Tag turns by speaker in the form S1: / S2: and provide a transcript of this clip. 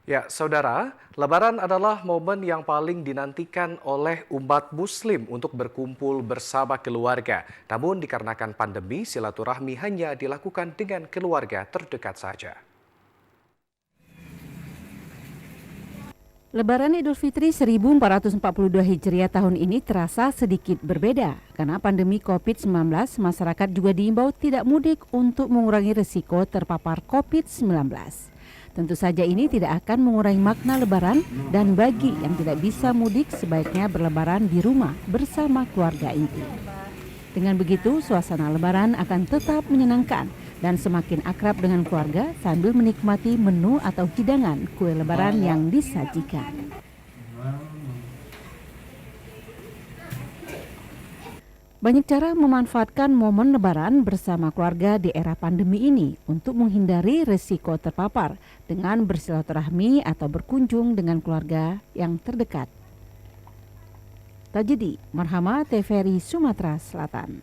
S1: Ya, saudara, Lebaran adalah momen yang paling dinantikan oleh umat Muslim untuk berkumpul bersama keluarga. Namun, dikarenakan pandemi, silaturahmi hanya dilakukan dengan keluarga terdekat saja.
S2: Lebaran Idul Fitri 1442 Hijriah tahun ini terasa sedikit berbeda. Karena pandemi COVID-19, masyarakat juga diimbau tidak mudik untuk mengurangi risiko terpapar COVID-19. Tentu saja ini tidak akan mengurangi makna Lebaran dan bagi yang tidak bisa mudik sebaiknya berlebaran di rumah bersama keluarga inti. Dengan begitu, suasana Lebaran akan tetap menyenangkan dan semakin akrab dengan keluarga sambil menikmati menu atau hidangan kue Lebaran yang disajikan. Banyak cara memanfaatkan momen Lebaran bersama keluarga di era pandemi ini untuk menghindari risiko terpapar dengan bersilaturahmi atau berkunjung dengan keluarga yang terdekat. Tajidi, Marhama, TVRI Sumatera Selatan.